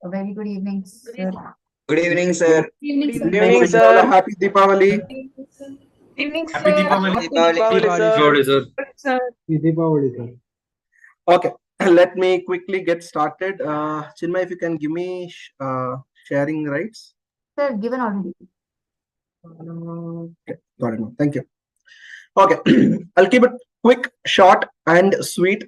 A very good evening, sir. Good evening, sir. Evening, Good sir. evening, Wish you all a sir. happy Deepavali. Evening, Happy sir. Happy Deepavali. Happy Deepavali. Deepavali, Deepavali. sir. sir. Sir. Deepavali, sir. Okay, let me quickly get started. Chinmay, if you can give me sharing rights. Sir, given already. Okay, got it. Thank you. Okay, I'll keep it quick, short, and sweet.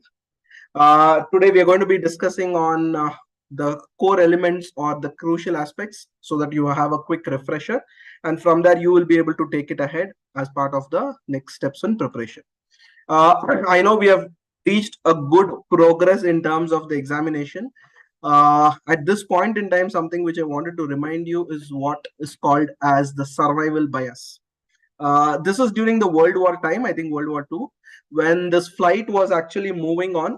Today we are going to be discussing on the core elements or the crucial aspects so that you have a quick refresher, and from there you will be able to take it ahead as part of the next steps in preparation. I know we have reached a good progress in terms of the examination. At this point in time, something which I wanted to remind you is what is called as the survival bias. This was during the World War time, I think World War II, when this flight was actually moving on.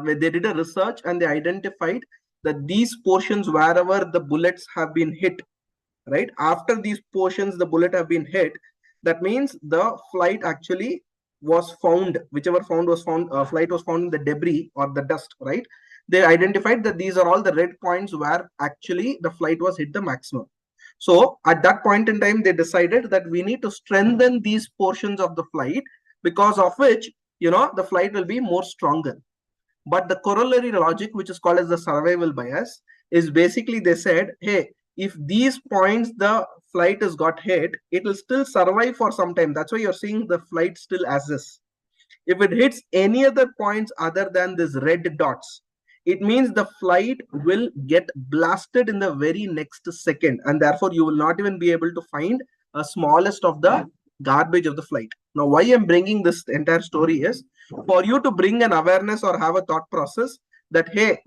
They did a research and they identified that these portions, wherever the bullets have been hit, right after these portions the bullet have been hit, that means the flight actually was found, whichever found was found flight was found in the debris or the dust, right? They identified that these are all the red points where actually the flight was hit the maximum. So at that point in time they decided that we need to strengthen these portions of the flight, because of which the flight will be more stronger. But the corollary logic, which is called as the survival bias, is basically they said, hey, if these points the flight has got hit, it will still survive for some time. That's why you're seeing the flight still as this. If it hits any other points other than these red dots, it means the flight will get blasted in the very next second, and therefore you will not even be able to find a smallest of the garbage of the flight. Now, why I'm bringing this entire story is for you to bring an awareness or have a thought process that, hey,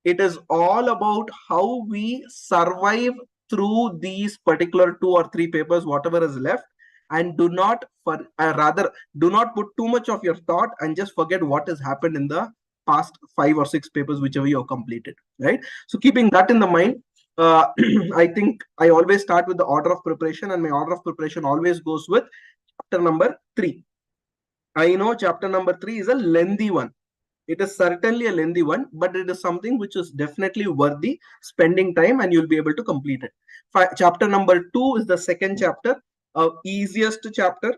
it is all about how we survive through these particular 2 or 3 papers, whatever is left, and do not, for rather, do not put too much of your thought and just forget what has happened in the past 5 or 6 papers, whichever you have completed, right? So keeping that in the mind, I think I always start with the order of preparation, and my order of preparation always goes with chapter number 3. I know chapter number 3 is a lengthy one. It is certainly a lengthy one, but it is something which is definitely worthy spending time, and you'll be able to complete it. Chapter number 2 is the second chapter, easiest chapter.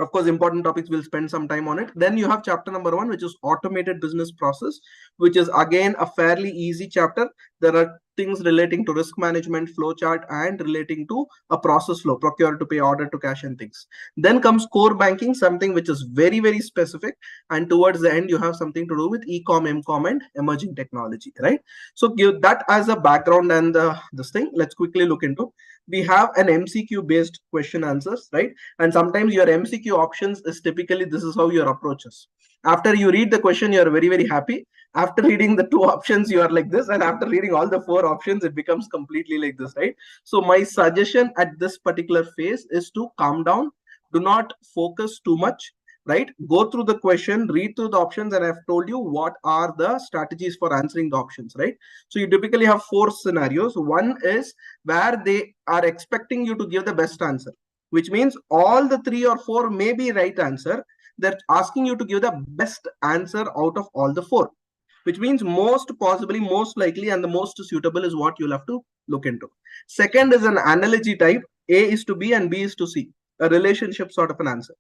Of course, important topics, we'll spend some time on it. Then you have chapter number 1, which is automated business process, which is again a fairly easy chapter. There are things relating to risk management, flow chart, and relating to a process flow, procure to pay, order to cash, and things. Then comes core banking, something which is very, very specific. And towards the end, you have something to do with e-com, m-com, and emerging technology, right? So give that as a background and this thing. Let's quickly look into. We have an MCQ based question answers, right? And sometimes your MCQ options is typically this is how your approach is. After you read the question, you are very, very happy. After reading the 2 options, you are like this, and after reading all the 4 options, it becomes completely like this, right? So my suggestion at this particular phase is to calm down. Do not focus too much, right? Go through the question, read through the options, and I've told you what are the strategies for answering the options, right? So you typically have 4 scenarios. One is where they are expecting you to give the best answer, which means all the 3 or 4 may be right answer. They're asking you to give the best answer out of all the 4, which means most possibly, most likely, and the most suitable is what you'll have to look into. Second is an analogy type. A is to B and B is to C, a relationship sort of an answer.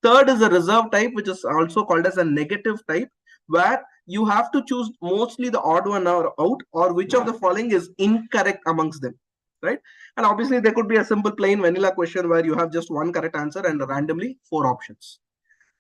Third is a reserve type, which is also called as a negative type, where you have to choose mostly the odd one out, or which of the following is incorrect amongst them, right? And obviously there could be a simple plain vanilla question where you have just one correct answer and randomly 4 options.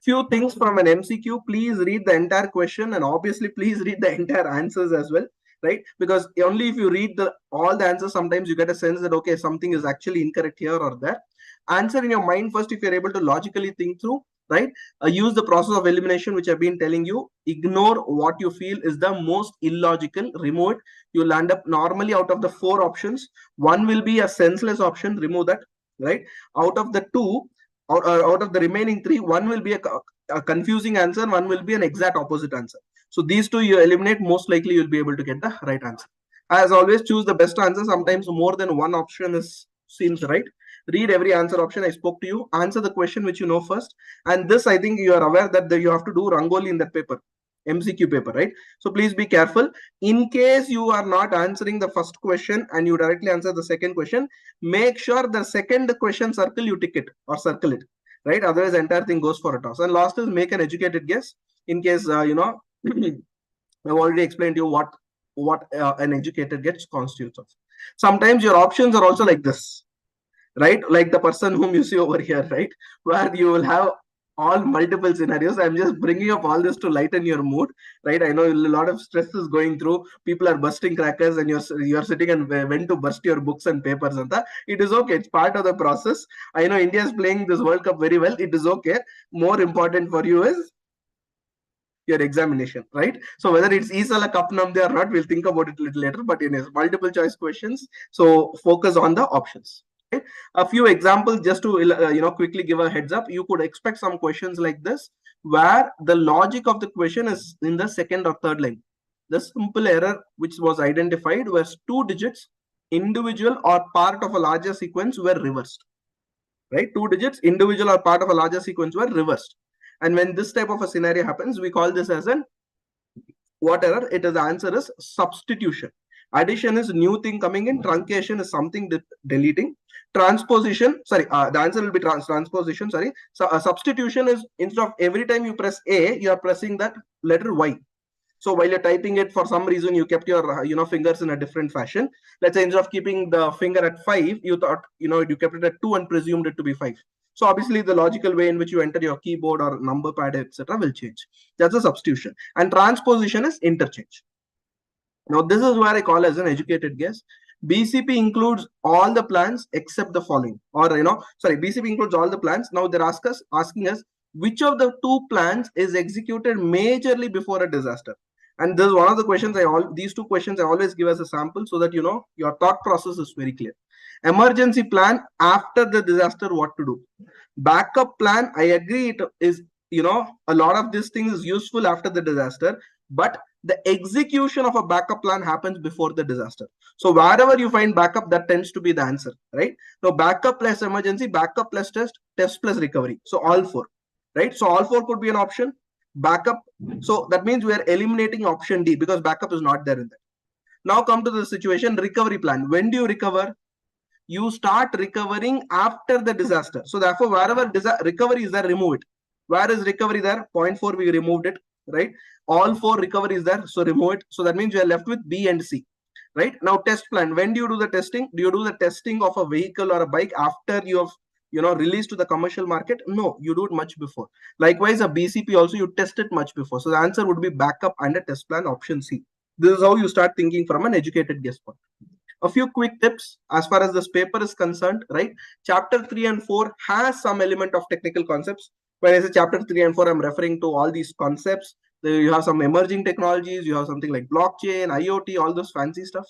Few things from an MCQ, please read the entire question, and obviously please read the entire answers as well, right? Because only if you read all the answers, sometimes you get a sense that okay, something is actually incorrect here or there. Answer in your mind first if you're able to logically think through, right? Use the process of elimination, which I've been telling you. Ignore what you feel is the most illogical, remove it. You'll end up normally out of the 4 options, one will be a senseless option, remove that, right? Out of the 2, out of the remaining 3, one will be a confusing answer, one will be an exact opposite answer. So these 2 you eliminate, most likely you'll be able to get the right answer. As always, choose the best answer. Sometimes more than one option seems right. Read every answer option I spoke to you. Answer the question which you know first. And this, I think you are aware that you have to do Rangoli in that paper. MCQ paper, right? So please be careful. In case you are not answering the first question and you directly answer the second question, make sure the second question circle you tick it or circle it, right? Otherwise, the entire thing goes for a toss. And last is make an educated guess. In case I've already explained to you what an educated guess constitutes of. Sometimes your options are also like this, right? Like the person whom you see over here, right? Where you will have all multiple scenarios. I'm just bringing up all this to lighten your mood, right? I know a lot of stress is going through. People are busting crackers, and you're sitting and when to burst your books and papers and that. It is okay. It's part of the process. I know India is playing this World Cup very well. It is okay. More important for you is your examination, right? So whether it's Isala Cup Namde or not, we'll think about it a little later. But in his multiple choice questions, so focus on the options. Okay? A few examples just to quickly give a heads up. You could expect some questions like this, where the logic of the question is in the second or third line. The simple error which was identified was 2 digits, individual or part of a larger sequence were reversed. Right? 2 digits, individual or part of a larger sequence were reversed. And when this type of a scenario happens, we call this as an what error? It is the answer is substitution. Addition is new thing coming in. Truncation is something deleting. Transposition, sorry, the answer will be transposition. Sorry, so substitution is instead of every time you press A, you are pressing that letter Y. So while you're typing it, for some reason you kept your fingers in a different fashion. Let's say instead of keeping the finger at 5, you thought you kept it at 2 and presumed it to be 5. So obviously the logical way in which you enter your keyboard or number pad, etc., will change. That's a substitution. And transposition is interchange. Now this is where I call as an educated guess. BCP includes all the plans except the following, or BCP includes all the plans. Now they're asking us which of the 2 plans is executed majorly before a disaster. And this is one of the questions these 2 questions I always give as a sample so that your thought process is very clear. Emergency plan after the disaster, what to do. Backup plan, I agree, it is a lot of these things is useful after the disaster, but the execution of a backup plan happens before the disaster. So wherever you find backup, that tends to be the answer, right? So backup plus emergency, backup plus test plus recovery. So all 4, right? So all 4 could be an option. Backup, so that means we are eliminating option D because backup is not there in that. Now come to the situation, recovery plan. When do you recover? You start recovering after the disaster. So therefore, wherever recovery is there, remove it. Where is recovery there? 0.4, we removed it, right? All 4 recovery is there, so remove it. So that means you are left with B and C, right? Now test plan. When do you do the testing? Do you do the testing of a vehicle or a bike after you have released to the commercial market? No, you do it much before. Likewise, a BCP also you test it much before. So the answer would be backup and a test plan, option C. This is how you start thinking from an educated guess point. A few quick tips as far as this paper is concerned, right? Chapter 3 and 4 has some element of technical concepts. When I say chapter 3 and 4, I'm referring to all these concepts. You have some emerging technologies, you have something like blockchain, IoT, all those fancy stuff.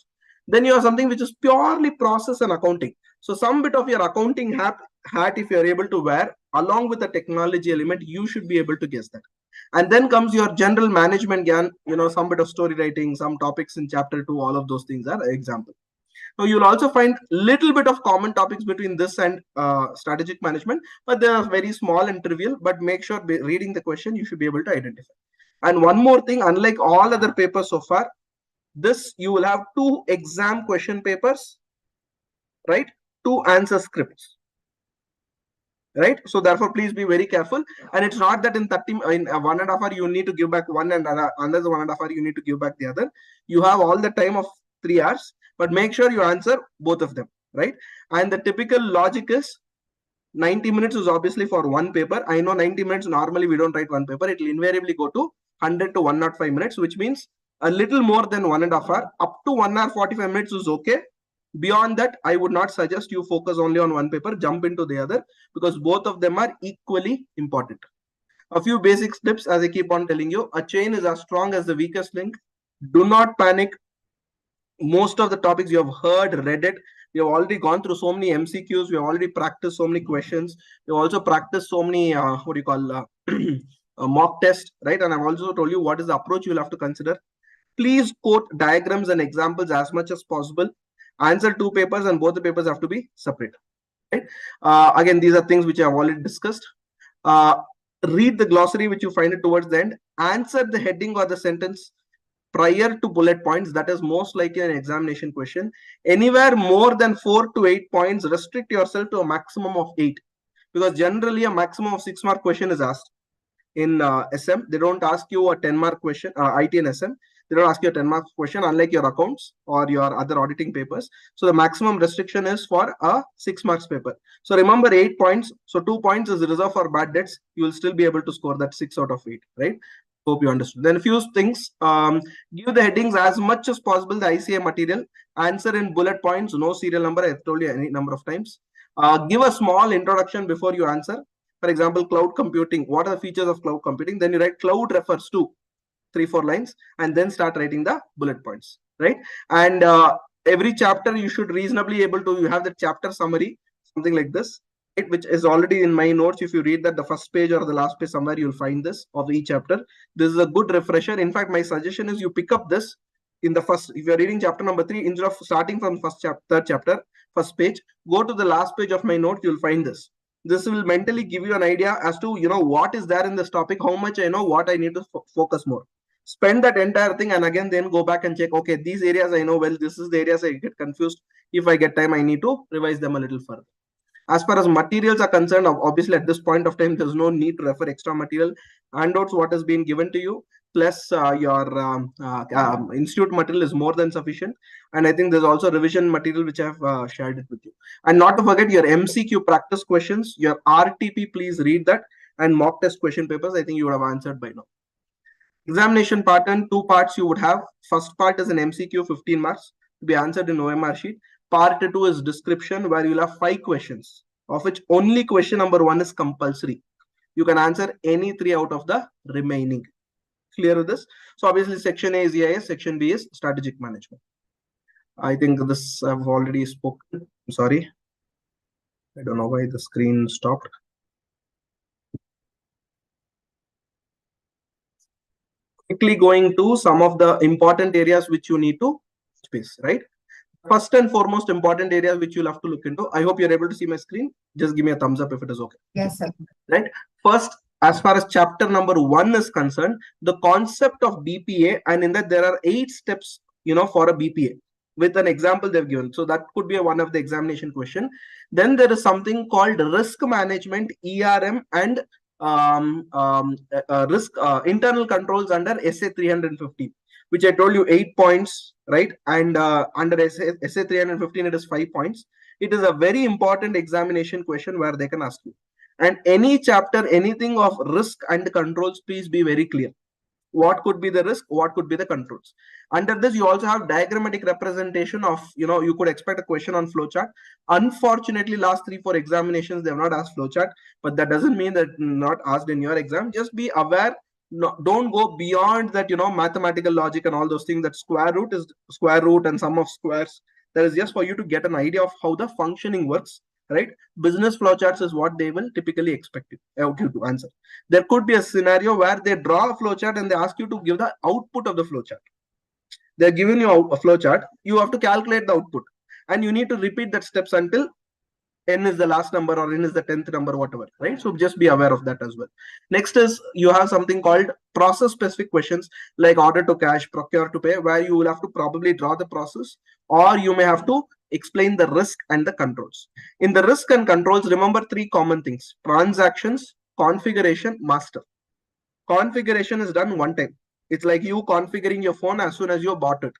Then you have something which is purely process and accounting. So some bit of your accounting hat, if you're able to wear, along with the technology element, you should be able to guess that. And then comes your general management gyan, some bit of story writing, some topics in chapter 2, all of those things are example. Now you'll also find little bit of common topics between this and strategic management, but they are very small and trivial. But make sure reading the question, you should be able to identify. And one more thing, unlike all other papers so far, this you will have 2 exam question papers, right? 2 answer scripts, right? So therefore, please be very careful. And it's not that in 1.5 hour you need to give back one and another 1.5 hour you need to give back the other. You have all the time of 3 hours, but make sure you answer both of them, right? And the typical logic is 90 minutes is obviously for one paper. I know 90 minutes normally we don't write one paper. It will invariably go to 100 to 105 minutes, which means a little more than 1.5 hour. Up to 1 hour 45 minutes is okay. Beyond that, I would not suggest you focus only on one paper, jump into the other, because both of them are equally important. A few basic tips, as I keep on telling you, a chain is as strong as the weakest link. Do not panic. Most of the topics you have heard, read it. We have already gone through so many MCQs. We have already practiced so many questions. We have also practiced so many, mock tests, right? And I've also told you what is the approach you'll have to consider. Please quote diagrams and examples as much as possible. Answer 2 papers and both the papers have to be separate, right? Again, these are things which I have already discussed. read the glossary which you find it towards the end, answer the heading or the sentence prior to bullet points. That is most likely an examination question. Anywhere more than 4 to 8 points, restrict yourself to a maximum of 8, because generally a maximum of 6-mark question is asked. In SM, they don't ask you a 10-mark question. IT and SM, they don't ask you a 10-mark question, unlike your accounts or your other auditing papers. So the maximum restriction is for a 6 marks paper. So remember 8 points. So 2 points is reserved for bad debts. You will still be able to score that 6 out of 8, right? Hope you understood. Then a few things. Give the headings as much as possible, the ICA material. Answer in bullet points, no serial number. I've told you any number of times. Give a small introduction before you answer. For example, cloud computing. What are the features of cloud computing? Then you write cloud refers to 3-4 lines, and then start writing the bullet points, right? And every chapter you should reasonably able to, you have the chapter summary, something like this, right, which is already in my notes. If you read that, the first page or the last page somewhere, you'll find this of each chapter. This is a good refresher. In fact, my suggestion is you pick up this in the first, if you're reading chapter number 3, instead of starting from third chapter, first page, go to the last page of my notes, you'll find this. This will mentally give you an idea as to, what is there in this topic, how much I know, what I need to focus more. Spend that entire thing, and again then go back and check, okay, these areas I know well, this is the areas I get confused. If I get time, I need to revise them a little further. As far as materials are concerned, obviously at this point of time, there's no need to refer extra material. Handouts, what has been given to you, plus your institute material is more than sufficient. And I think there's also revision material which I have shared it with you. And not to forget your MCQ practice questions, your RTP, please read that, and mock test question papers, I think you would have answered by now. Examination pattern, 2 parts you would have. First part is an MCQ, 15 marks to be answered in OMR sheet. Part 2 is description, where you'll have 5 questions, of which only question number 1 is compulsory. You can answer any 3 out of the remaining. Clear with this? So obviously section A is EIS, section B is strategic management. I think this I've already spoken. I'm sorry. I don't know why the screen stopped. Quickly going to some of the important areas which you need to space, right? First and foremost important areas which you'll have to look into. I hope you're able to see my screen. Just give me a thumbs up if it is okay. Yes, sir. Right. First, as far as chapter number 1 is concerned, the concept of BPA, and in that there are 8 steps, for a BPA with an example they've given. So that could be one of the examination question. Then there is something called risk management, ERM, and risk internal controls under SA 315, which I told you 8 points, right? And under SA 315 it is 5 points. It is a very important examination question where they can ask you. And any chapter, anything of risk and controls, please be very clear. What could be the risk, what could be the controls. Under this, you also have diagrammatic representation of, you could expect a question on flowchart. Unfortunately, last 3-4 examinations, they have not asked flowchart, but that doesn't mean that not asked in your exam. Just be aware, don't go beyond that, mathematical logic and all those things. That square root is square root and sum of squares. That is just for you to get an idea of how the functioning works. Right? Business flowcharts is what they will typically expect you to answer. There could be a scenario where they draw a flowchart and they ask you to give the output of the flowchart. They're giving you a flowchart. You have to calculate the output, and you need to repeat that steps until n is the last number or n is the 10th number, whatever. Right? So just be aware of that as well. Next is you have something called process specific questions like order to cash, procure to pay, where you will have to probably draw the process, or you may have to explain the risk and the controls. In the risk and controls, remember 3 common things: transactions, configuration, master. Configuration is done one time. It's like you configuring your phone as soon as you bought it,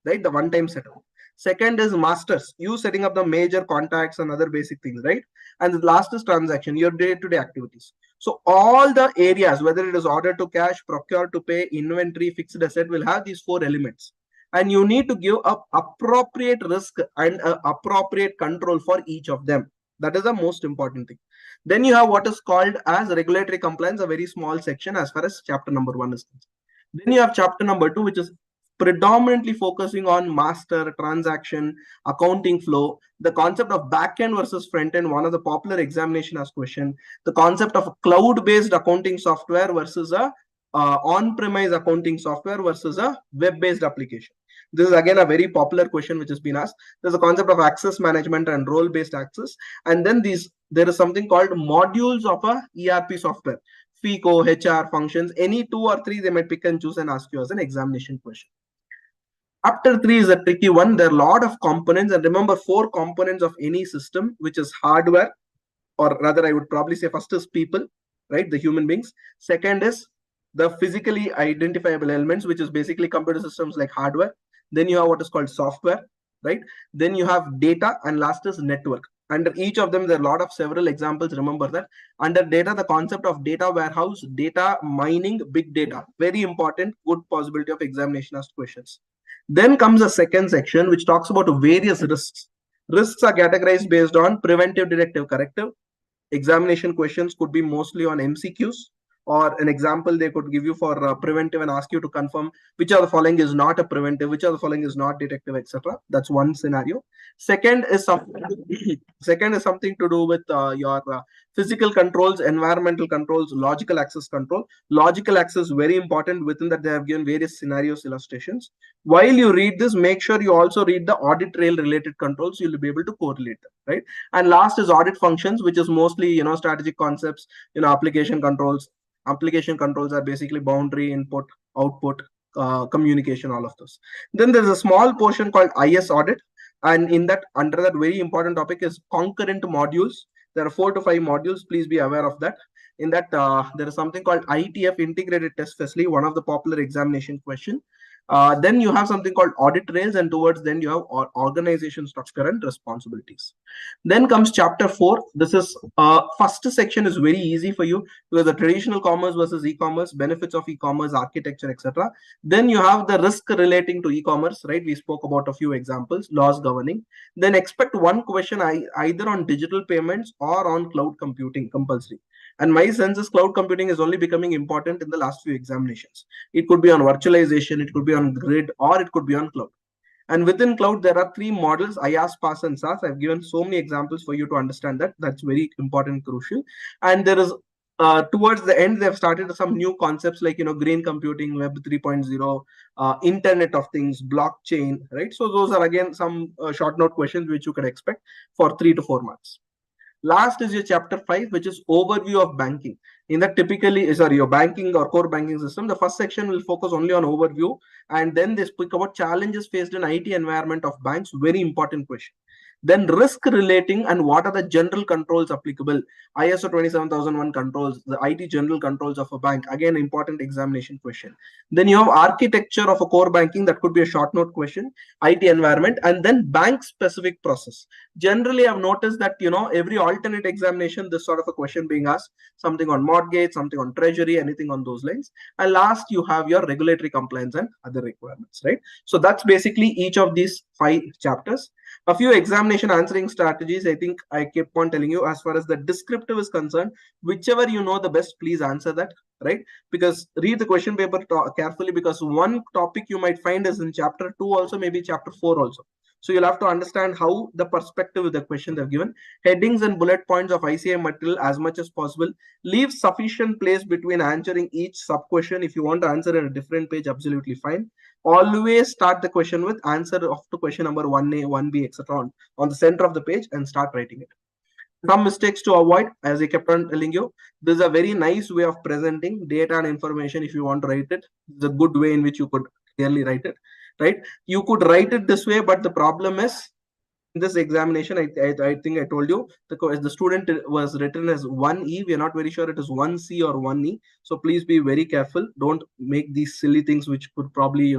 right? The one-time setup. Second is masters, you setting up the major contacts and other basic things, right? And the last is transaction, your day-to-day activities. So all the areas, whether it is order to cash, procure to pay, inventory, fixed asset, will have these 4 elements. And you need to give up appropriate risk and appropriate control for each of them. That is the most important thing. Then you have what is called as regulatory compliance, a very small section as far as chapter number 1 is concerned. Then you have chapter number 2, which is predominantly focusing on master, transaction, accounting flow, the concept of back-end versus front-end, one of the popular examination as question, the concept of a cloud-based accounting software versus a on-premise accounting software versus a web-based application. This is again a very popular question which has been asked. There's a concept of access management and role-based access. And then there is something called modules of a ERP software. FICO, HR functions, any 2 or 3 they might pick and choose and ask you as an examination question. Chapter 3 is a tricky one. There are a lot of components, and remember 4 components of any system, which is hardware, or rather I would probably say first is people, right, the human beings. Second is the physically identifiable elements, which is basically computer systems like hardware. Then you have what is called software, right? Then you have data, and last is network. Under each of them there are a lot of several examples. Remember that under data, the concept of data warehouse, data mining, big data, very important, good possibility of examination asked questions. Then comes a second section which talks about various risks. Risks are categorized based on preventive, directive, corrective. Examination questions could be mostly on MCQs, or an example they could give you for preventive and ask you to confirm which of the following is not a preventive, which of the following is not detective, etc. That's one scenario. Second is something to do with your physical controls, environmental controls, logical access control. Logical access very important. Within that they have given various scenarios, illustrations. While you read this, make sure you also read the audit trail related controls. You'll be able to correlate them, right? And last is audit functions, which is mostly strategic concepts, application controls. Application controls are basically boundary, input, output, communication, all of those. Then there's a small portion called IS audit, and in that, under that very important topic is concurrent modules. There are 4 to 5 modules. Please be aware of that. In that, there is something called ITF, integrated test facility, one of the popular examination question. Then you have something called audit trails, and towards then you have organization structure and responsibilities. Then comes chapter 4. This is first section is very easy for you because the traditional commerce versus e-commerce, benefits of e-commerce, architecture, etc. Then you have the risk relating to e-commerce, right? We spoke about a few examples, laws governing. Then expect one question either on digital payments or on cloud computing, compulsory. And my sense is cloud computing is only becoming important in the last few examinations. It could be on virtualization, it could be on grid, or it could be on cloud. And within cloud, there are 3 models, IaaS, PaaS, and SaaS. I've given so many examples for you to understand that. That's very important, crucial. And there is, towards the end, they've started some new concepts like, green computing, Web 3.0, Internet of Things, blockchain, right? So those are, again, some short note questions which you can expect for 3 to 4 months. Last is your chapter 5, which is overview of banking. In that, typically, sorry, your banking or core banking system, the first section will focus only on overview, and then they speak about challenges faced in IT environment of banks. Very important question. Then risk relating and what are the general controls applicable. ISO 27001 controls, the IT general controls of a bank. Again, important examination question. Then you have architecture of a core banking. That could be a short note question. IT environment, and then bank specific process. Generally, I've noticed that every alternate examination, this sort of a question being asked, something on mortgage, something on treasury, anything on those lines. And last, you have your regulatory compliance and other requirements, right? So that's basically each of these 5 chapters. A few examination answering strategies. I think I kept on telling you, as far as the descriptive is concerned, whichever you know the best, please answer that, right? Because read the question paper carefully, because one topic you might find is in chapter 2 also, maybe chapter 4 also. So you'll have to understand how the perspective of the question they've given. Headings and bullet points of ICI material as much as possible. Leave sufficient place between answering each sub question. If you want to answer in a different page, absolutely fine. Always start the question with answer of the question number 1A, 1B, etc. on the center of the page, and start writing it. Some mistakes to avoid, as I kept on telling you. This is a very nice way of presenting data and information. If you want to write it, it's a good way in which you could clearly write it, right? You could write it this way, but the problem is, in this examination, I think I told you, the student was written as 1E. We are not very sure it is 1C or 1E. So please be very careful. Don't make these silly things which could probably,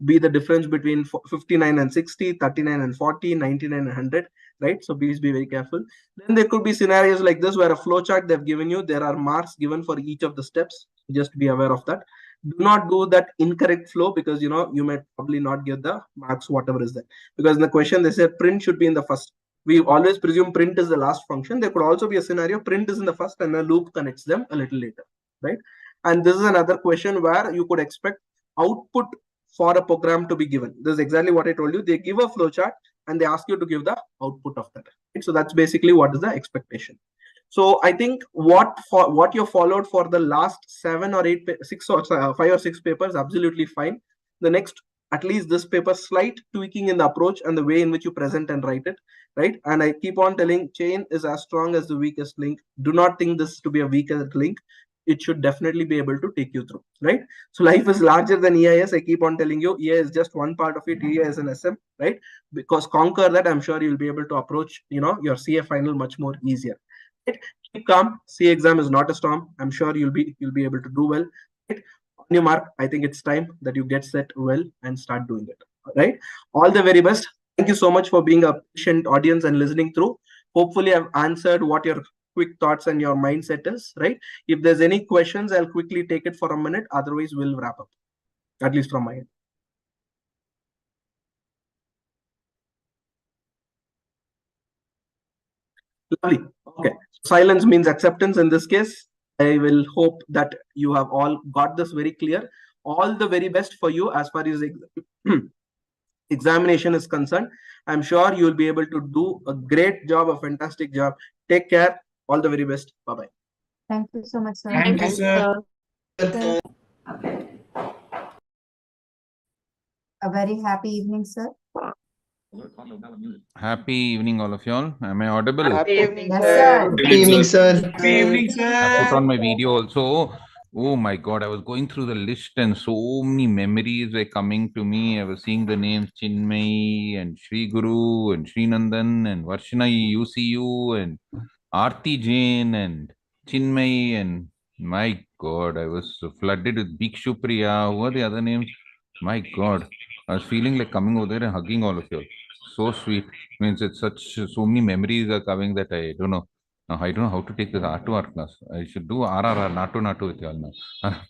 be the difference between 59 and 60, 39 and 40, 99 and 100, right? So please be very careful. Then there could be scenarios like this where a flowchart they've given you. There are marks given for each of the steps. Just be aware of that. Do not do that incorrect flow, because you might probably not get the marks, whatever is there. Because in the question they said print should be in the first. We always presume print is the last function. There could also be a scenario print is in the first and a loop connects them a little later, right? And this is another question where you could expect output for a program to be given. This is exactly what I told you. They give a flowchart and they ask you to give the output of that, right? So that's basically what is the expectation. So I think what you followed for the last 7 or 8, 6 or 5 or 6 papers, absolutely fine. The next, at least this paper, slight tweaking in the approach and the way in which you present and write it, right? And I keep on telling, chain is as strong as the weakest link. Do not think this to be a weaker link. it should definitely be able to take you through, right? So life is larger than EIS. I keep on telling you, EIS is just one part of it. EIS is an SM, right? Because conquer that, I'm sure you'll be able to approach, your CA final much more easier. Right? Keep calm. CA exam is not a storm. I'm sure you'll be able to do well. Right? On your mark, I think it's time that you get set well and start doing it. Right? All the very best. Thank you so much for being a patient audience and listening through. Hopefully, I've answered what your quick thoughts and your mindset is, right? If there's any questions, I'll quickly take it for a minute. Otherwise, we'll wrap up, at least from my end. Lovely. Okay. Silence means acceptance in this case. I will hope that you have all got this very clear. All the very best for you as far as examination is concerned. I'm sure you'll be able to do a great job, a fantastic job. Take care. All the very best. Bye-bye. Thank you so much, sir. Thank you, sir. A very happy evening, sir. Happy evening, all of y'all. Am I audible? Happy evening, Yes, sir. sir. Good evening, sir. Good evening, I put sir. on my video also. Oh my God, I was going through the list and so many memories were coming to me. I was seeing the names Chinmay and Sri Guru and Sri Nandan and Varshina UCU and Aarti Jain and Chinmay, and my God, I was flooded with Bhikshu Priya. Who are the other names? My God, I was feeling like coming over there and hugging all of you. So sweet. Means it's so many memories are coming that I don't know. I don't know how to take this R2R class. I should do RRR, Natu with you all now.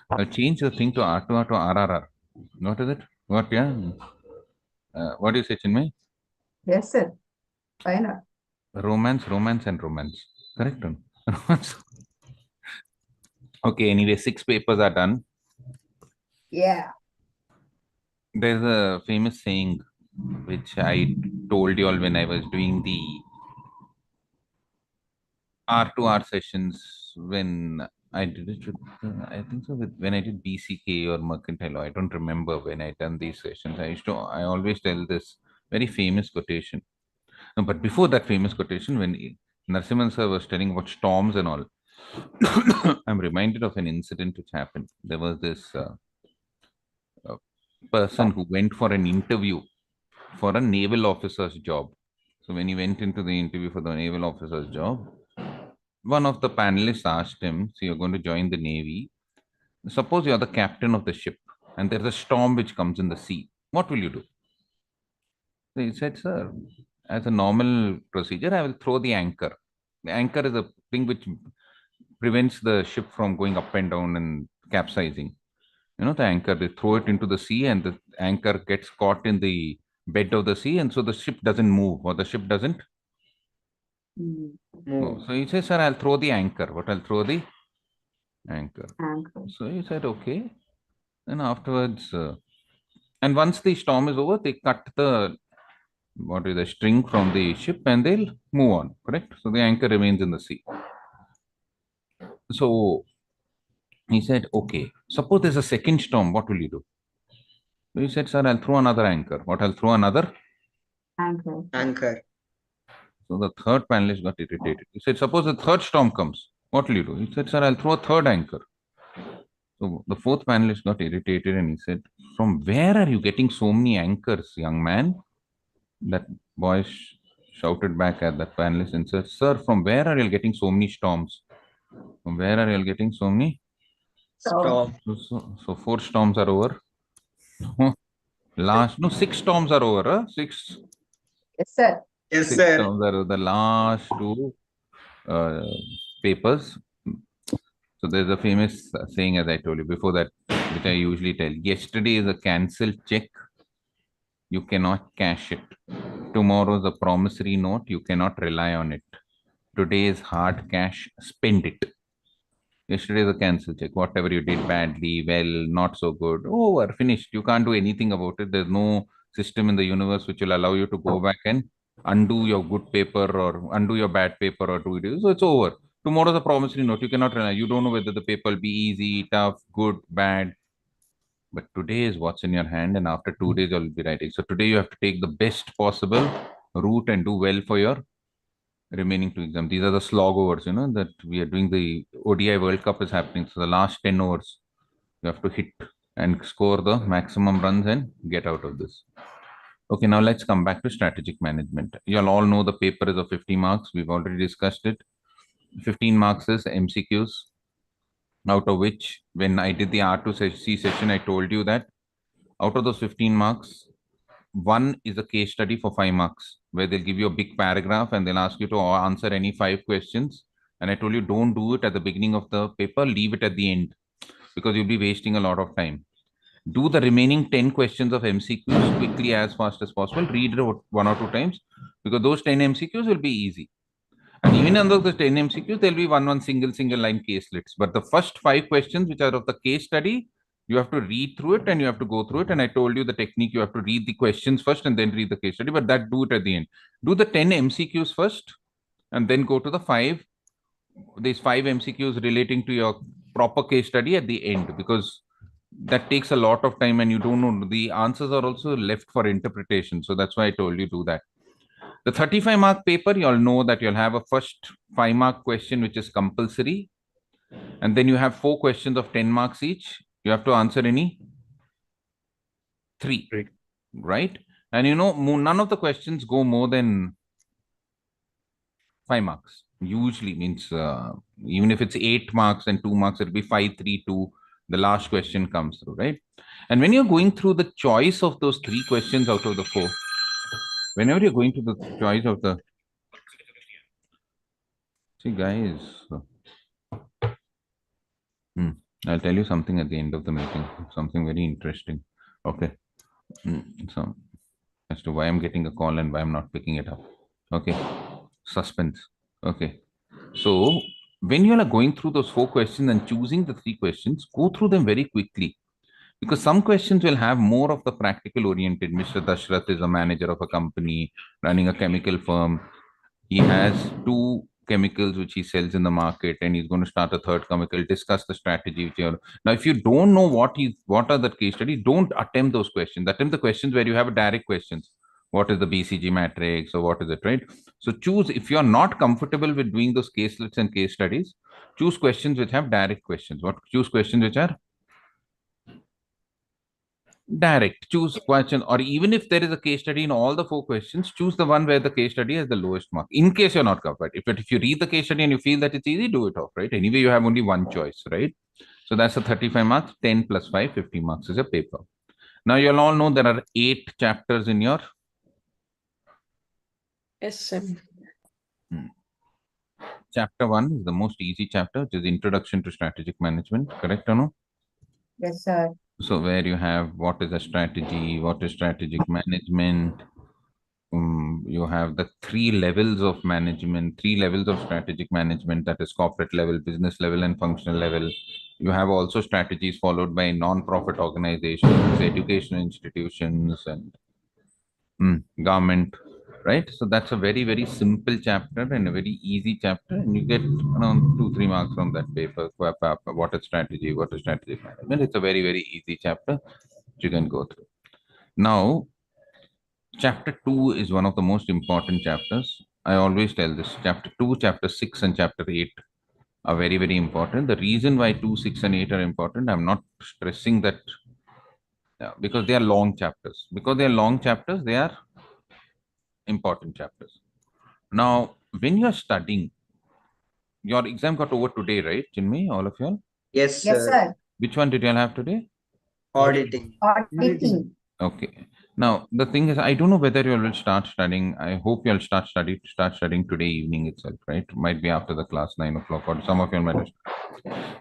I'll change the thing to R2R to RRR. What is it? What, yeah? What do you say, Chinmay? Yes, sir. Why not? Romance, romance, and romance. Correct? Romance. Okay, anyway, 6 papers are done. Yeah. There's a famous saying which I told you all when I was doing the R2R sessions when I did it with, I think so, when I did BCK or Mercantile. I don't remember when I done these sessions. I always tell this very famous quotation. No, but before that famous quotation, when Narasimhan sir was telling about storms and all, I'm reminded of an incident which happened. There was this person who went for an interview for a naval officer's job. So when he went into the interview for the naval officer's job, one of the panelists asked him, so you're going to join the Navy. Suppose you're the captain of the ship and there's a storm which comes in the sea. What will you do? So he said, sir, as a normal procedure, I will throw the anchor. The anchor is a thing which prevents the ship from going up and down and capsizing. The anchor, they throw it into the sea and the anchor gets caught in the bed of the sea, and so the ship doesn't move or the ship doesn't Mm. move. So he says, sir, I'll throw the anchor. What? I'll throw the anchor. Anchor. So he said, okay. Then afterwards, and once the storm is over, they cut the string from the ship and they'll move on, correct? So the anchor remains in the sea. So he said, okay, suppose there's a second storm, what will you do? So he said, sir, I'll throw another anchor. What? I'll throw another Anchor. Anchor. So the third panelist got irritated. He said, suppose the third storm comes, what will you do? He said, sir, I'll throw a third anchor. So the fourth panelist got irritated and he said, from where are you getting so many anchors, young man? That boy shouted back at that panelist and said, sir, from where are you getting so many storms? From where are you getting so many? Storm. So 4 storms are over. No, 6 storms are over. Huh? 6. Yes, sir. Yes, 6 sir. storms are over. The last 2 papers. So there's a famous saying, as I told you before that, which I usually tell. Yesterday is a cancelled check. You cannot cash it. Tomorrow is a promissory note. You cannot rely on it. Today is hard cash. Spend it. Yesterday is a cancelled check. Whatever you did badly, well, not so good, over, finished. You can't do anything about it. There's no system in the universe which will allow you to go back and undo your good paper or undo your bad paper or do it. So it's over. Tomorrow is a promissory note. You cannot rely. You don't know whether the paper will be easy, tough, good, bad. But today is what's in your hand, and after 2 days, you'll be writing. So today you have to take the best possible route and do well for your remaining 2 exams. These are the slog overs, that we are doing. The ODI World Cup is happening. So the last 10 overs, you have to hit and score the maximum runs and get out of this. Okay, now let's come back to strategic management. You'll all know the paper is of 50 marks. We've already discussed it. 15 marks is MCQs, out of which, when I did the R2C session, I told you that out of those 15 marks, one is a case study for 5 marks, where they'll give you a big paragraph and they'll ask you to answer any 5 questions. And I told you, don't do it at the beginning of the paper, leave it at the end, because you'll be wasting a lot of time. Do the remaining 10 questions of MCQs quickly, as fast as possible. Read it 1 or 2 times, because those 10 MCQs will be easy. And even under the 10 MCQs, there'll be one single line caselets. But the first 5 questions, which are of the case study, you have to read through it and you have to go through it. And I told you the technique, you have to read the questions first and then read the case study, but that do it at the end. Do the 10 MCQs first and then go to these 5 MCQs relating to your proper case study at the end, because that takes a lot of time and you don't know. The answers are also left for interpretation. So that's why I told you do that. The 35-mark paper, you all know that you'll have a first 5-mark question, which is compulsory. And then you have 4 questions of 10 marks each. You have to answer any 3, right? And none of the questions go more than 5 marks. Usually means, even if it's 8 marks and 2 marks, it'll be 5, 3, 2. The last question comes through, right? And when you're going through the choice of those 3 questions out of the 4, whenever you're going to the choice of the, see guys, I'll tell you something at the end of the meeting, something very interesting. Okay. So as to why I'm getting a call and why I'm not picking it up. Okay. Suspense. Okay. So when you are going through those 4 questions and choosing the 3 questions, go through them very quickly. Because some questions will have more of the practical oriented. Mr. Dashrath is a manager of a company running a chemical firm. He has 2 chemicals which he sells in the market, and he's going to start a 3rd chemical. Discuss the strategy with your. Now, if you don't know what are the case study, don't attempt those questions. Attempt the questions where you have a direct questions. What is the BCG matrix, or what is it, right? So choose, if you're not comfortable with doing those caselets and case studies, choose questions which have direct questions. Choose questions which are direct. Choose question, or even if there is a case study in all the 4 questions, choose the one where the case study has the lowest mark, in case you're not covered. If you read the case study and you feel that it's easy, do it off, right? Anyway, you have only one choice, right? So that's a 35 marks. 10 plus 5, 50 marks is a paper. Now you'll all know there are 8 chapters in your SM. Chapter 1 is the most easy chapter, which is Introduction to Strategic Management. Correct or no? Yes, sir. So where you have what is a strategy, what is strategic management. You have the 3 levels of management, 3 levels of strategic management, that is corporate level, business level, and functional level. You have also strategies followed by non-profit organizations, educational institutions, and government, right? So that's a very, very simple chapter and a very easy chapter, and you get around 2-3 marks from that paper. What is strategy, what is strategic management? It's a very, very easy chapter you can go through. Now, chapter 2 is one of the most important chapters. I always tell this. Chapter 2, chapter 6, and chapter 8 are very, very important. The reason why 2, 6, and 8 are important, I'm not stressing that because they are long chapters. Because they are long chapters, they are important chapters. Now, when you are studying, your exam got over today, right, Chinmay, all of you all? Yes, Yes, sir. Which one did you all have today? Auditing. Auditing. Okay. Now, the thing is, I don't know whether you will start studying. I hope you'll start studying today evening itself, right? Might be after the class, 9 o'clock, or some of you might have.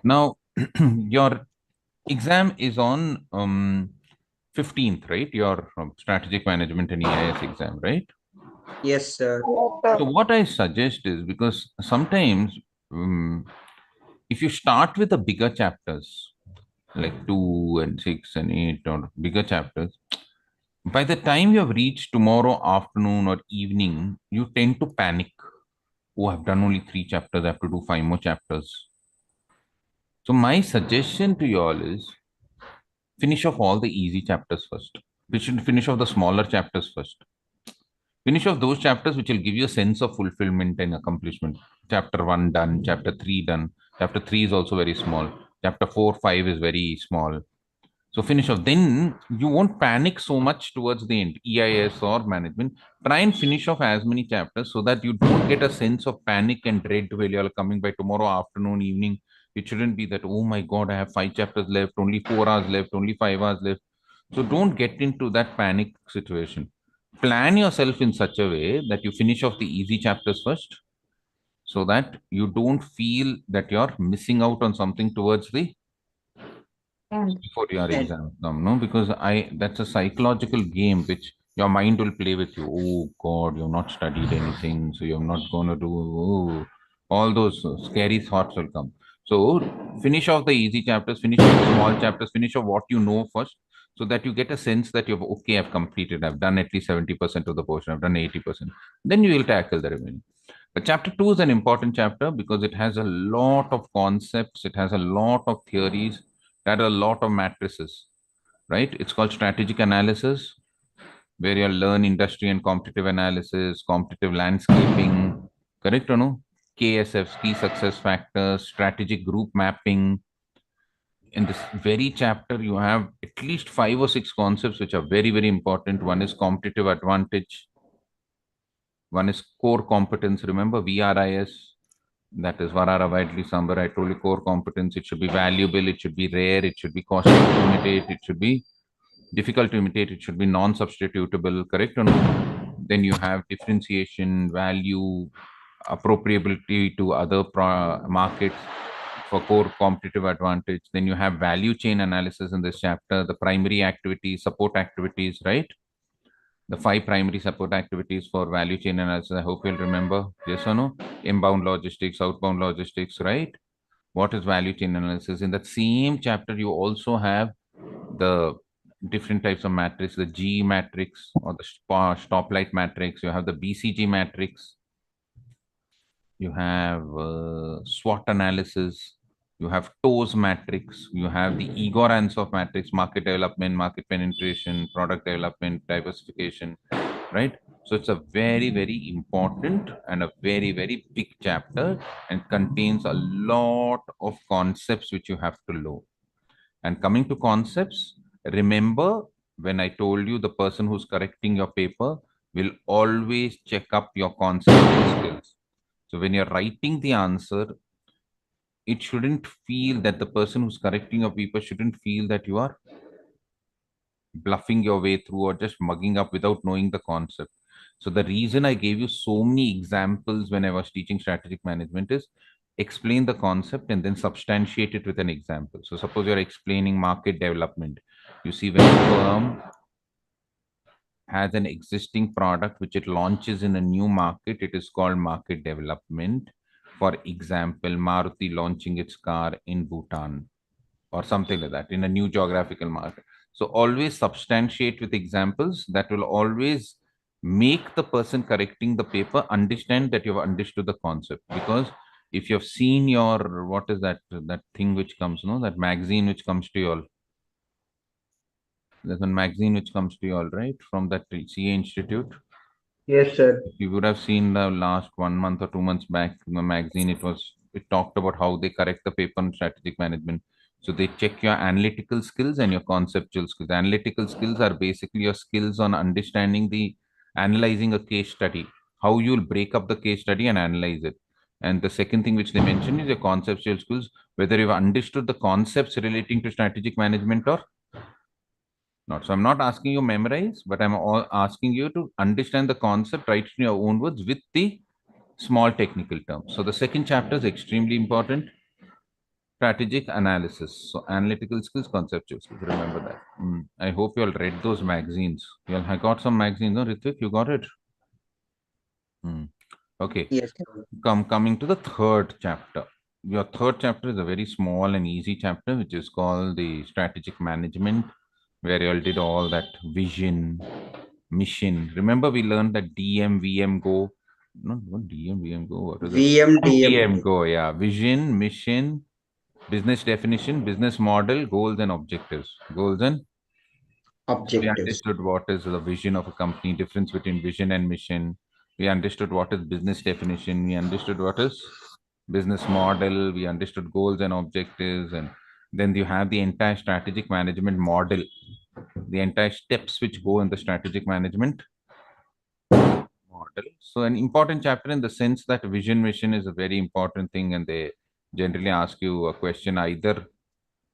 Now, your exam is on 15th, right? Your strategic management and EIS exam, right? Yes, sir. So what I suggest is, because sometimes if you start with the bigger chapters, like 2 and 6 and 8 or bigger chapters, by the time you have reached tomorrow afternoon or evening, you tend to panic. Oh, I've done only 3 chapters. I have to do 5 more chapters. So my suggestion to you all is finish off all the easy chapters first. We should finish off the smaller chapters first. Finish off those chapters which will give you a sense of fulfillment and accomplishment. Chapter 1 done, chapter 3 done. Chapter 3 is also very small. Chapter 4, 5 is very small. So finish off. Then you won't panic so much towards the end, EIS or management. Try and finish off as many chapters so that you don't get a sense of panic and dread while you're coming by tomorrow afternoon, evening. It shouldn't be that, oh my God, I have 5 chapters left, only 4 hours left, only 5 hours left. So don't get into that panic situation. Plan yourself in such a way that you finish off the easy chapters first so that you don't feel that you're missing out on something towards the And before your exam come, no? Because that's a psychological game which your mind will play with you. Oh God, you've not studied anything, so you're not gonna do all those scary thoughts will come. So finish off the easy chapters, finish off the small chapters, finish off what you know first, so that you get a sense that you've okay, I've completed, I've done at least 70% of the portion, I've done 80%. Then you will tackle the remaining. But chapter 2 is an important chapter because it has a lot of concepts, it has a lot of theories, there are a lot of matrices, right? It's called strategic analysis, where you'll learn industry and competitive analysis, competitive landscaping, correct or no? KSFs, key success factors, strategic group mapping. In this very chapter, you have at least 5 or 6 concepts which are very, very important. One is competitive advantage. One is core competence. Remember VRIS, that is Varara widely Sambar. I told you core competence. It should be valuable. It should be rare. It should be costly to imitate. It should be difficult to imitate. It should be non-substitutable. Correct or no? Then you have differentiation, value, appropriability to other markets for core competitive advantage. Then you have value chain analysis in this chapter, the primary activities, support activities, right? The 5 primary support activities for value chain analysis. I hope you'll remember. Yes or no? Inbound logistics, outbound logistics, right? What is value chain analysis? In that same chapter, you also have the different types of matrix, the G matrix or the stoplight matrix. You have the BCG matrix. You have SWOT analysis. You have TOES matrix. You have the Igor Ansov matrix, market development, market penetration, product development, diversification, right? So it's a very, very important and a very, very big chapter and contains a lot of concepts which you have to know. And coming to concepts, remember when I told you the person who's correcting your paper will always check up your conceptual skills. So when you're writing the answer, it shouldn't feel that the person who's correcting your paper shouldn't feel that you are bluffing your way through or just mugging up without knowing the concept. So the reason I gave you so many examples when I was teaching strategic management is explain the concept and then substantiate it with an example. So suppose you're explaining market development. You see, when a firm has an existing product which it launches in a new market, it is called market development. For example, Maruti launching its car in Bhutan or something like that in a new geographical market. So always substantiate with examples that will always make the person correcting the paper understand that you've understood the concept. Because if you've seen your, what is that thing which comes, no, that magazine which comes to you all. There's one magazine which comes to you all, right, from that CA Institute. Yes, sir. You would have seen the last 1 month or 2 months back in the magazine. It talked about how they correct the paper on strategic management. So they check your analytical skills and your conceptual skills. Analytical skills are basically your skills on understanding analyzing a case study, how you'll break up the case study and analyze it. And the second thing which they mention is your conceptual skills, whether you've understood the concepts relating to strategic management or not. So I'm not asking you memorize, but I'm asking you to understand the concept, write in your own words with the small technical terms. So the second chapter is extremely important. Strategic analysis. So analytical skills, conceptual skills. Remember that. I hope you all read those magazines. You all, I got some magazines, no, Ritvik? You got it? Okay. Yes. Coming to the third chapter. Your third chapter is a very small and easy chapter, which is called the strategic management, where you all did all that vision, mission. Remember, we learned that DM, VM, go. No, what DM, VM, go. What is it? VM, DM, go. Yeah. Vision, mission, business definition, business model, goals and objectives. Goals and We Objectives. understood what is the vision of a company, difference between vision and mission. We understood what is business definition. We understood what is business model. We understood goals and objectives. And then you have the entire strategic management model, the entire steps which go in the strategic management model. So an important chapter in the sense that vision mission is a very important thing, and they generally ask you a question either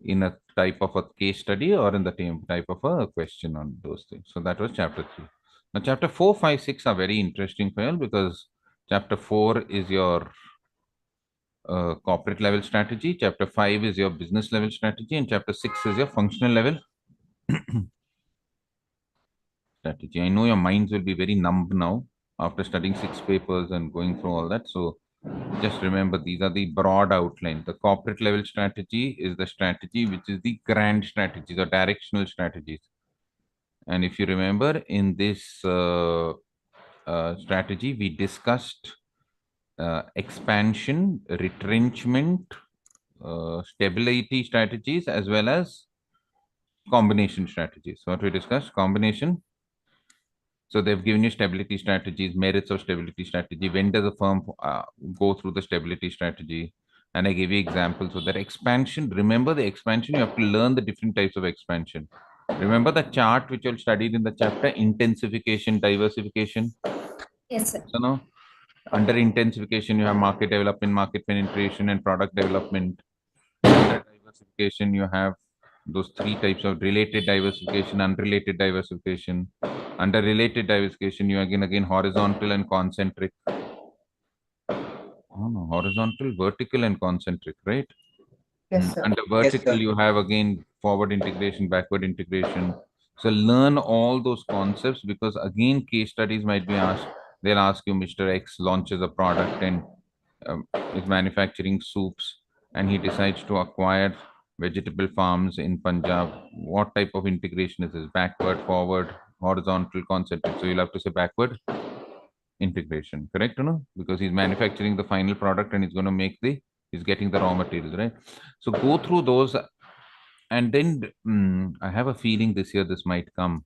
in a type of a case study or in the type of a question on those things. So that was chapter 3. Now chapter 4, 5, 6 are very interesting for you because chapter 4 is your corporate level strategy, chapter 5 is your business level strategy, and chapter 6 is your functional level strategy. I know your minds will be very numb now after studying 6 papers and going through all that. So just remember, these are the broad outline. The corporate level strategy is the strategy which is the grand strategies or directional strategies. And if you remember, in this strategy, we discussed expansion, retrenchment, stability strategies, as well as combination strategies. What we discussed, combination. So they've given you stability strategies, merits of stability strategy. When does a firm go through the stability strategy? And I gave you examples of that. Expansion, remember the expansion, you have to learn the different types of expansion. Remember the chart which you studied in the chapter, intensification, diversification? Yes, sir. So now, under intensification, you have market development, market penetration, and product development. Under diversification, you have those 3 types of related diversification, unrelated diversification. Under related diversification, you again horizontal and concentric. Oh, no, horizontal, vertical, and concentric, right? Yes, sir. Under vertical, sir. you have again forward integration, backward integration. So learn all those concepts because again, case studies might be asked. They'll ask you, Mr. X launches a product and is manufacturing soups, and he decides to acquire vegetable farms in Punjab. What type of integration is this? Backward, forward, horizontal, concentric. So you'll have to say backward integration, correct or no? Because he's manufacturing the final product and he's going to make he's getting the raw materials, right? So go through those, and then I have a feeling this year this might come.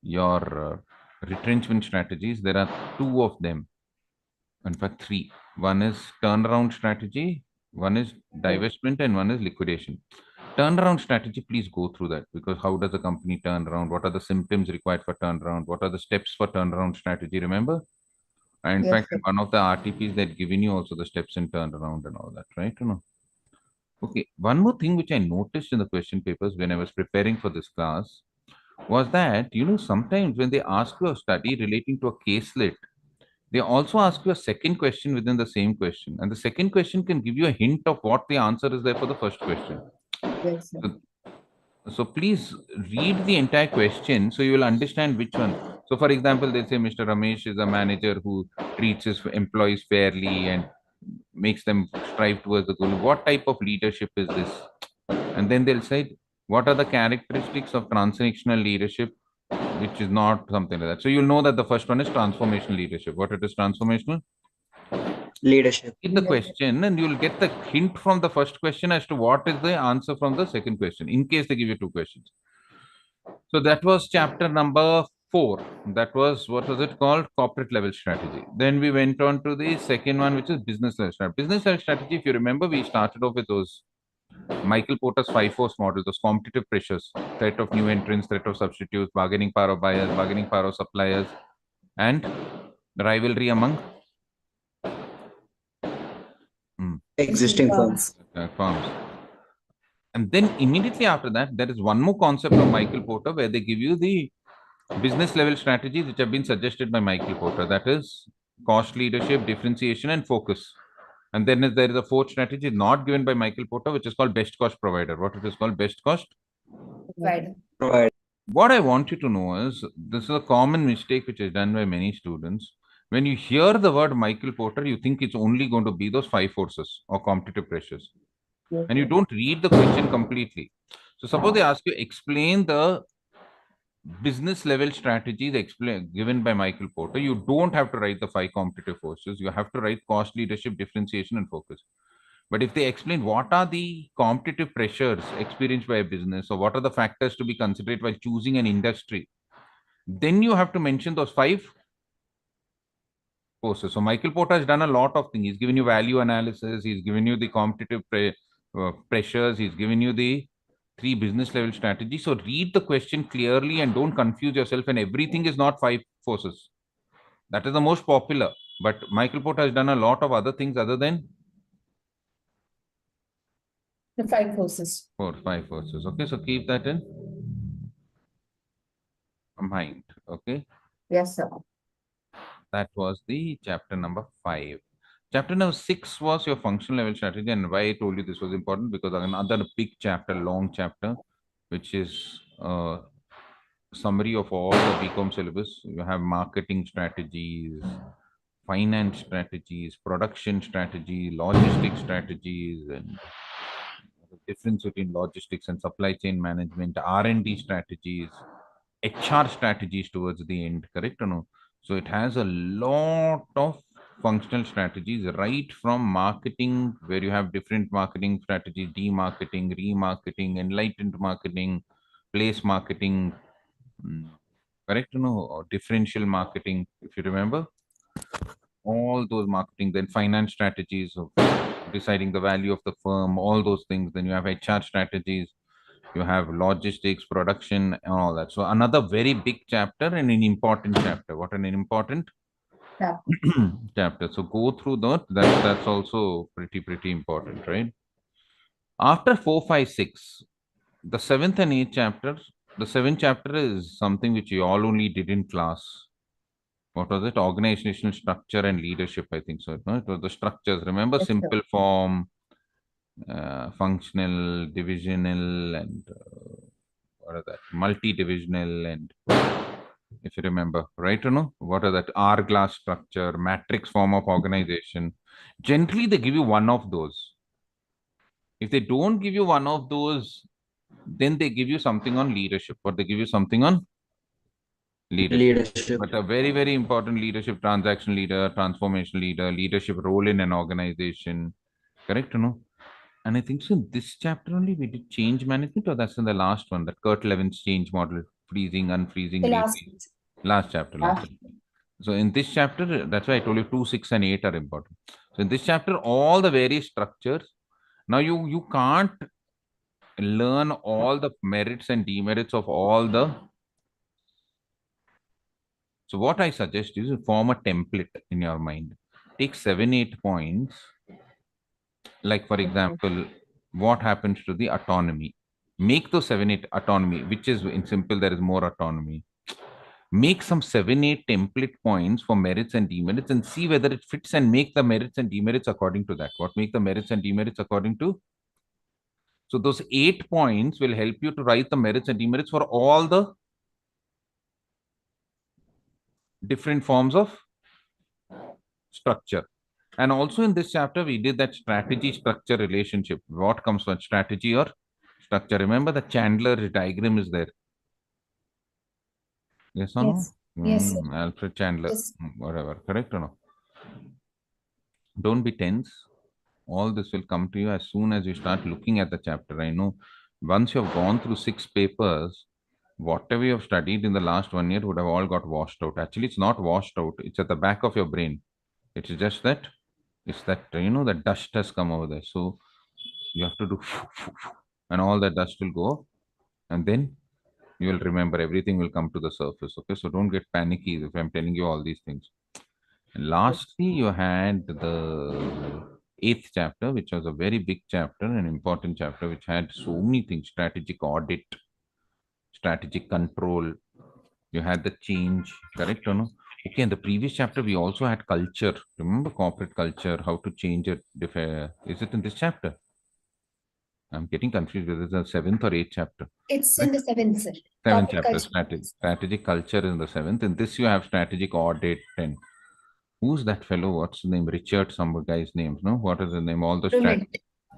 Your retrenchment strategies, there are 2 of them. In fact, 3. One is turnaround strategy, one is divestment, and one is liquidation. Turnaround strategy, please go through that because how does a company turn around? What are the symptoms required for turnaround? What are the steps for turnaround strategy? Remember? And in Yes, fact, sir. one of the RTPs that given you also the steps in turnaround and all that, right? You know. Okay. One more thing which I noticed in the question papers when I was preparing for this class was that sometimes when they ask you a study relating to a caselet, they also ask you a second question within the same question, and the second question can give you a hint of what the answer is there for the first question. Yes, sir. So please read the entire question so you will understand which one. So for example, they say Mr. Ramesh is a manager who treats his employees fairly and makes them strive towards the goal. What type of leadership is this? And then they'll say, what are the characteristics of transactional leadership, which is not something like that. So you'll know that the first one is transformational leadership. What it is transformational? Leadership. In the question, and you'll get the hint from the first question as to what is the answer from the second question, in case they give you 2 questions. So that was chapter number 4. That was, what was it called? Corporate level strategy. Then we went on to the second one, which is business level strategy. Business level strategy, if you remember, we started off with those Michael Porter's 5 force model, those competitive pressures, threat of new entrants, threat of substitutes, bargaining power of buyers, bargaining power of suppliers, and rivalry among Existing firms. firms. And then immediately after that, there is one more concept of Michael Porter where they give you the business level strategies which have been suggested by Michael Porter. That is cost leadership, differentiation, and focus. And then there is a 4th strategy not given by Michael Porter, which is called best cost provider. What it is called? Best cost. Right. Provide. What I want you to know is this is a common mistake which is done by many students. When you hear the word Michael Porter, you think it's only going to be those 5 forces or competitive pressures. Yes, And you sir. don't read the question completely. So suppose they ask you explain the business level strategies given by Michael Porter. You don't have to write the 5 competitive forces. You have to write cost leadership, differentiation, and focus. But if they explain what are the competitive pressures experienced by a business, or what are the factors to be considered while choosing an industry, then you have to mention those 5 forces. So Michael Porter has done a lot of things. He's given you value analysis. He's given you the competitive pressures. He's given you the 3 business level strategies. So read the question clearly and don't confuse yourself. And everything is not 5 forces. That is the most popular. But Michael Porter has done a lot of other things other than The 5 forces. 5 forces. Okay, so keep that in mind. Okay. Yes, sir. That was the chapter number 5. Chapter number 6 was your functional level strategy. And why I told you this was important, because another big chapter, long chapter, which is summary of all the BCom syllabus. You have marketing strategies, finance strategies, production strategy, logistics strategies, and the difference between logistics and supply chain management, R&D strategies, HR strategies towards the end, correct or no? So it has a lot of functional strategies, right from marketing, where you have different marketing strategies, demarketing, remarketing, enlightened marketing, place marketing, correct or no? Or differential marketing, if you remember, all those marketing, then finance strategies of deciding the value of the firm, all those things. Then you have HR strategies, you have logistics, production, and all that. So another very big chapter and an important chapter. What an important Yeah. chapter. So go through that. That's also pretty important, right? After 4, 5, 6, the 7th and 8th chapters. The 7th chapter is something which you all only did in class. What was it? Organizational structure and leadership, I think so. No? It was the structures. Remember, Yes, sir. simple form, functional, divisional, and what are that? Multi-divisional, and if you remember, right or no? What are that? R-glass structure, matrix form of organization. Generally, they give you one of those. If they don't give you one of those, then they give you something on leadership, or they give you something on leadership. But a very important leadership, transaction leader, transformation leader, leadership role in an organization. Correct or no? And I think so in this chapter only we did change management, or that's in the last one, that Kurt Levin's change model, freezing, unfreezing, The last. refreezing. Last chapter. So in this chapter, that's why I told you 2, 6, and 8 are important. So in this chapter, all the various structures. Now you can't learn all the merits and demerits of all the. So what I suggest is you form a template in your mind. Take 7, 8 points. Like for example, what happens to the autonomy? Make those 7, 8 autonomy, which is in simple, there is more autonomy. Make some 7, 8 template points for merits and demerits and see whether it fits, and make the merits and demerits according to that. What make the merits and demerits according to? So those 8 points will help you to write the merits and demerits for all the different forms of structure. And also in this chapter, we did that strategy structure relationship. What comes from strategy or structure? Remember the Chandler diagram is there. Yes or no? Yes, sir. Alfred Chandler, Yes. whatever, correct or no? Don't be tense. All this will come to you as soon as you start looking at the chapter. I know once you have gone through 6 papers, whatever you have studied in the last 1 year would have all got washed out. Actually, it's not washed out. It's at the back of your brain. It's just that, the dust has come over there. So you have to do, and all that dust will go, and then you will remember, everything will come to the surface. Okay, so don't get panicky if I'm telling you all these things. And lastly, you had the 8th chapter, which was a very big chapter, an important chapter, which had so many things: strategic audit, strategic control. You had the change, correct or no? Okay, in the previous chapter, we also had culture. Remember corporate culture, how to change it. Is it in this chapter? I'm getting confused whether it's the 7th or 8th chapter. It's in the 7th, sir. 7th Corporate chapter, culture. strategic culture is in the 7th. In this, you have strategic audit. And who's that fellow? What's the name? Richard, some guy's names, no? What is the name? All the Remand.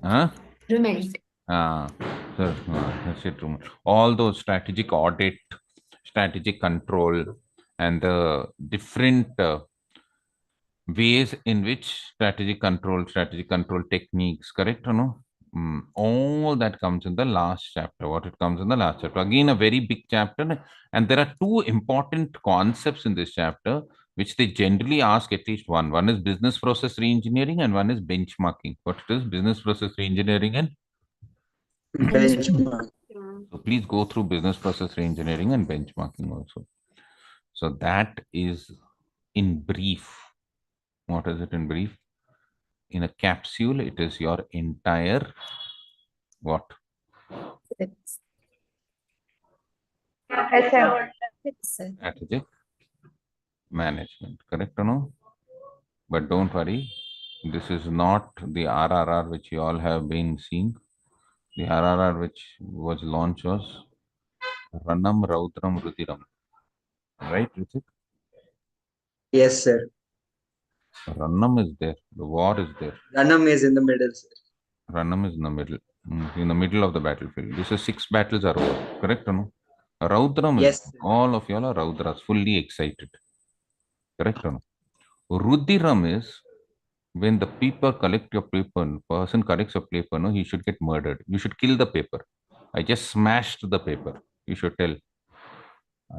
Huh? Remand. That's it. All those strategic audit, strategic control, and the different ways in which strategic control techniques, correct or no? All that comes in the last chapter. What it comes in the last chapter. Again, a very big chapter. And there are two important concepts in this chapter, which they generally ask at least one. One is business process reengineering and one is benchmarking. What it is? Business process reengineering and Benchmark. so please go through business process reengineering and benchmarking also. So that is in brief. What is it in brief? In a capsule, it is your entire what? It's Strategic management, correct or no? But don't worry, this is not the RRR which you all have been seeing. The RRR which was launched was Ranam Raudram Rudiram. Right, Ritik? Yes, sir. Ranam is there. The war is there. Ranam is in the middle, sir. Ranam is in the middle of the battlefield. This is 6 battles are over, correct or no? Raudram Yes, is sir. all of y'all are Raudras, fully excited, correct or no? Rudiram is when the people collect your paper, person collects your paper, no, he should get murdered. You should kill the paper. I just smashed the paper. You should tell.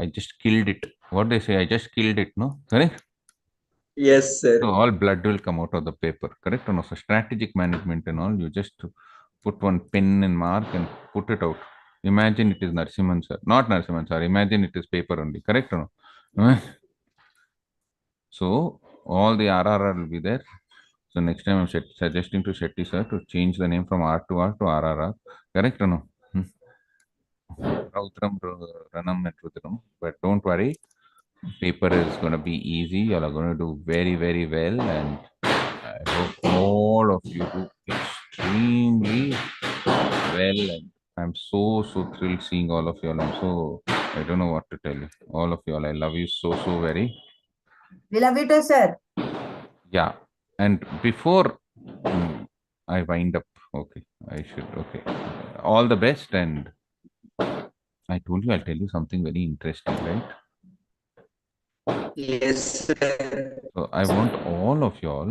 I just killed it. What they say? I just killed it, no? Correct? Yes, sir. So all blood will come out of the paper, correct or no? So strategic management and all, you just put one pen and mark and put it out. Imagine it is Narsimhan sir, not Narsimhan sir. Imagine it is paper only, correct or no? So all the RRR will be there. So next time I'm suggesting to Shetty sir to change the name from R2R to RRR, correct or no? Rautram, Ranam and Rudram. But don't worry, paper is going to be easy. You are going to do very, very well. And I hope all of you do extremely well. And I'm so thrilled seeing all of you all. I don't know what to tell you. All of you all, I love you so very. We love you too, sir. Yeah. And before I wind up, okay, okay. All the best. And I told you I'll tell you something very interesting, right? Yes, sir. So I want all of y'all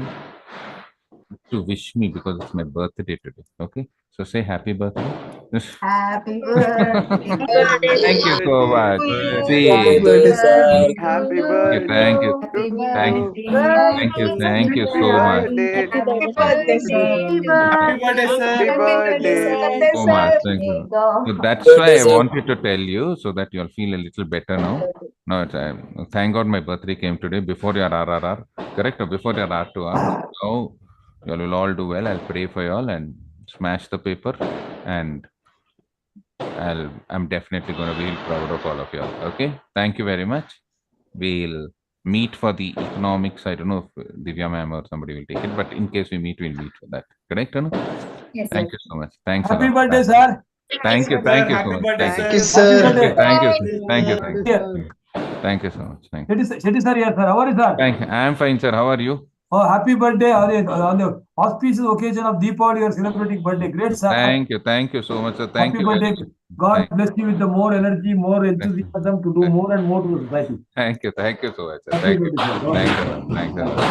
to wish me because it's my birthday today. Okay? So say happy birthday. Happy birthday. Thank you so much. See, Happy birthday, sir. Happy thank you. Happy Thank you. birthday. Thank you so much. birthday. Happy Birthday, sir. Happy birthday, sir. Happy birthday. So much. Thank you. So that's why I wanted to tell you so that you'll feel a little better now. No, thank God my birthday came today before your RRR, correct? Or before your R2R. So you will all do well. I'll pray for you all and smash the paper. And I'm definitely going to be proud of all of you all. Okay? Thank you very much. We'll meet for the economics. I don't know if Divya ma'am or somebody will take it, but in case we meet, we'll meet for that. Correct or no? Yes, Thank you so much. Thanks. Happy a lot. birthday, sir. Thank you. Thank you so Happy much. birthday, Thank Thank you. you, sir. Thank you. Thank you. Thank Thank you you. so much. Thank you. Shetty sir here, sir. How are you, sir? Thank you. I'm fine, sir. How are you? Oh, happy birthday on the auspicious occasion of Deepavali. You are celebrating birthday. Great, sir. Thank you. Thank you so much, sir. Thank Happy you. birthday. God Thank- bless you with the more energy, more enthusiasm to do more and more to the society. Thank you. Thank you so much, sir. Happy Thank you. birthday, sir. God Thank bless you. you. Thank you.